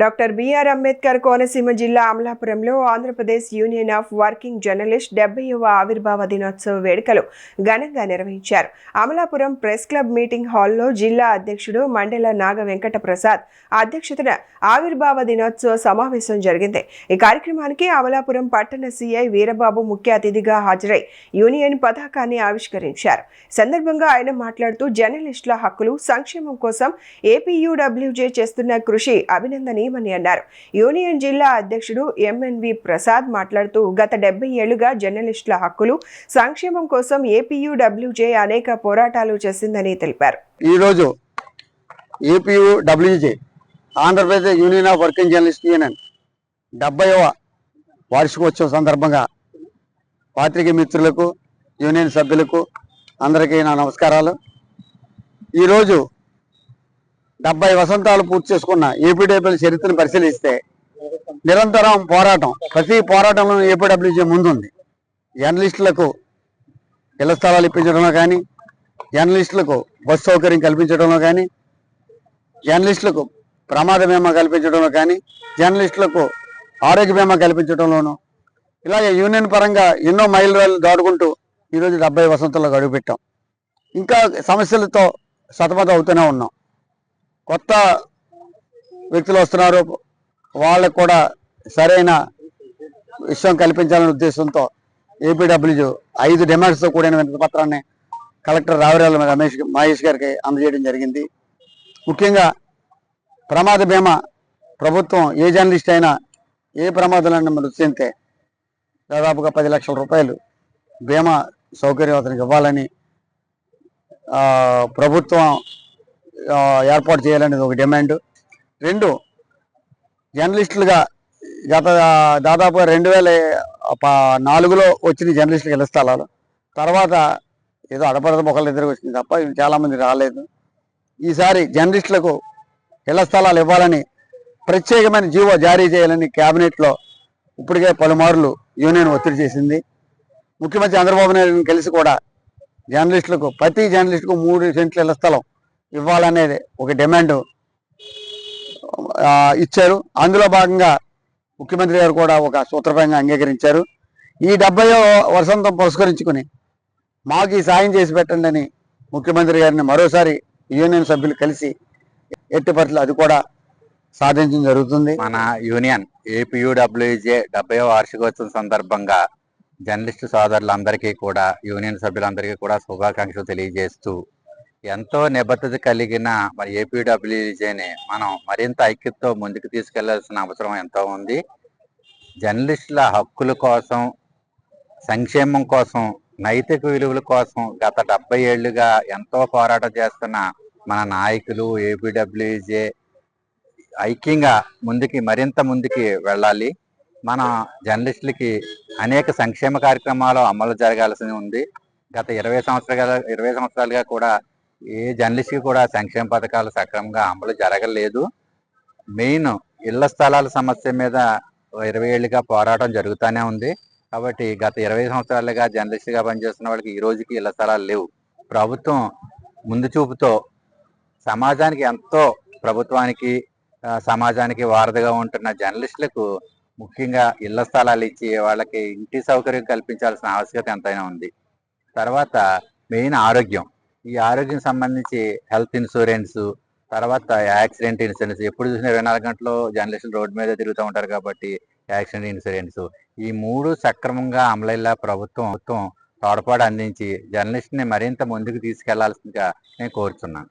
Doctor BR Ambedkar Konaseema జిల్లా అమలాపురంలో Andhra Pradesh union of working journalist 70వ ఆవిర్భావ దినోత్సవ వేడుకలు ఘనంగా నిర్వహించారు. అమలాపురం ప్రెస్ క్లబ్ మీటింగ్ హాల్లో జిల్లా అధ్యక్షుడు మండెల నాగ వెంకట ప్రసాద్ అధ్యక్షతన ఆవిర్భావ దినోత్సవ సమావేశం జరిగింది. ఈ కార్యక్రమానికి అమలాపురం పట్టణ సిఐ వీరబాబు ముఖ్య అతిథిగా హాజరై యూనియన్ పతాకాన్ని ఆవిష్కరించారు. సందర్భంగా ఆయన మాట్లాడుతూ జర్నలిస్టుల హక్కులు సంక్షేమం కోసం ఏపీయూడబ్ల్యూజే చేస్తున్న కృషి అభినందనీయమని అన్నారు. యూనియన్ జిల్లా అధ్యక్షుడు ఎంఎన్వి ప్రసాద్ మాట్లాడుతూ గత 70 ఏళ్లుగా జర్నలిస్టుల హక్కులు సంక్షేమం కోసం ఏపీయూడబ్ల్యూజే అనేక పోరాటాలు చేసిందని తెలిపారు. ఈ రోజు APUWJ Andhra Pradesh union of working journalist union 70వ వార్షికోత్సవం సందర్భంగా పాత్రికేయ మిత్రులకు యూనియన్ సభ్యులకు అందరికీ నా నమస్కారాలు. ఈరోజు 70 వసంతాలు పూర్తి చేసుకున్న ఏపీడబ్ల్యూజే చరిత్రను పరిశీలిస్తే నిరంతరం పోరాటం, ప్రతి పోరాటంలో ఏపీడబ్ల్యూజే ముందుంది. జర్నలిస్టులకు ఇళ్ల స్థలాలు ఇప్పించడంలో కానీ, జర్నలిస్టులకు బస్సు సౌకర్యం కల్పించడంలో కానీ, జర్నలిస్టులకు ప్రమాద బీమా కల్పించడంలో కానీ, జర్నలిస్టులకు ఆరోగ్య బీమా కల్పించడంలోనూ ఇలాగే యూనియన్ పరంగా ఎన్నో మైలురాళ్ళు దాటుకుంటూ ఈరోజు 70 వసంతాల్లో గడువుపెట్టాం. ఇంకా సమస్యలతో సతమతం అవుతూనే ఉన్నాం. కొత్త వ్యక్తులు వస్తున్నారు, వాళ్ళకు కూడా సరైన విషయం కల్పించాలనే ఉద్దేశంతో ఏపీడబ్ల్యూజే 5 డిమాండ్స్తో కూడిన వినతి పత్రాన్ని కలెక్టర్ రావిరాల మహేష్ గారికి అందజేయడం జరిగింది. ముఖ్యంగా ప్రమాద బీమా ప్రభుత్వం ఏ జర్నలిస్ట్ అయినా ఏ ప్రమాదాలన్నా మృతి చెందితే దాదాపుగా 10 లక్షల రూపాయలు బీమా సౌకర్యం అతనికి ఇవ్వాలని ప్రభుత్వం ఏర్పాటు చేయాలనేది ఒక డిమాండ్. 2, జర్నలిస్టులుగా గత దాదాపుగా 2004లో వచ్చిన జర్నలిస్టులకు ఇళ్ల స్థలాలు, తర్వాత ఏదో అడపడద మొక్కలు ఎదురు వచ్చింది తప్ప చాలామంది రాలేదు. ఈసారి జర్నలిస్టులకు ఇళ్ల స్థలాలు ఇవ్వాలని ప్రత్యేకమైన జీవో జారీ చేయాలని క్యాబినెట్లో ఇప్పటికే పలుమార్లు యూనియన్ ఒత్తిడి చేసింది. ముఖ్యమంత్రి చంద్రబాబు నాయుడు కలిసి కూడా జర్నలిస్టులకు ప్రతి జర్నలిస్టుకు 3 సెంట్ల ఇళ్ల స్థలం ఇవ్వాలనేది ఒక డిమాండ్ ఇచ్చారు. అందులో భాగంగా ముఖ్యమంత్రి గారు కూడా ఒక సూత్రప్రాయంగా అంగీకరించారు. ఈ 70వ వసంతం పురస్కరించుకుని మాకు ఈ సాయం చేసి పెట్టండి అని ముఖ్యమంత్రి గారిని మరోసారి యూనియన్ సభ్యులు కలిసి ఎట్టి పరిస్థితుల్లో అది కూడా సాధించడం జరుగుతుంది. మన యూనియన్ ఏపీయూడబ్ల్యూజే 70వ వార్షికోత్సవం సందర్భంగా జర్నలిస్టు సోదరులందరికీ కూడా, యూనియన్ సభ్యులందరికీ కూడా శుభాకాంక్షలు తెలియజేస్తూ ఎంతో నిబద్ధత కలిగిన మరి ఏపీడబ్ల్యూజేని మనం మరింత ఐక్యతతో ముందుకు తీసుకెళ్లాల్సిన అవసరం ఎంతో ఉంది. జర్నలిస్టుల హక్కుల కోసం, సంక్షేమం కోసం, నైతిక విలువల కోసం గత 70 ఏళ్లుగా ఎంతో పోరాటం చేస్తున్న మన నాయకులు ఏపీడబ్ల్యూజే ఐక్యంగా మరింత ముందుకి వెళ్ళాలి. మన జర్నలిస్టులకి అనేక సంక్షేమ కార్యక్రమాలు అమలు జరగాల్సి ఉంది. గత 20 సంవత్సరాలుగా కూడా ఏ జర్నలిస్ట్కి కూడా సంక్షేమ పథకాలు సక్రమంగా అమలు జరగలేదు. మెయిన్ ఇళ్ల స్థలాల సమస్య మీద 20 ఏళ్ళుగా పోరాటం జరుగుతూనే ఉంది. కాబట్టి గత 20 సంవత్సరాలుగా జర్నలిస్ట్గా పనిచేస్తున్న వాళ్ళకి ఈ రోజుకి ఇళ్ల స్థలాలు లేవు. ప్రభుత్వం ముందు చూపుతో సమాజానికి ఎంతో, ప్రభుత్వానికి సమాజానికి వారధిగా ఉంటున్న జర్నలిస్టులకు ముఖ్యంగా ఇళ్ల స్థలాలు ఇచ్చి వాళ్ళకి ఇంటి సౌకర్యం కల్పించాల్సిన ఆవశ్యకత ఎంతైనా ఉంది. తర్వాత మెయిన్ ఆరోగ్యం. ఈ ఆరోగ్యం సంబంధించి హెల్త్ ఇన్సూరెన్స్, తర్వాత యాక్సిడెంట్ ఇన్సూరెన్స్. ఎప్పుడు చూసినా 24 గంటలు జర్నలిస్టులు రోడ్డు మీద తిరుగుతూ ఉంటారు కాబట్టి యాక్సిడెంట్ ఇన్సూరెన్స్, ఈ 3 సక్రమంగా అమలయ్యేలా ప్రభుత్వం తోడ్పాటు అందించి జర్నలిస్ట్ని మరింత ముందుకు తీసుకెళ్లాల్సిందిగా నేను కోరుతున్నాను.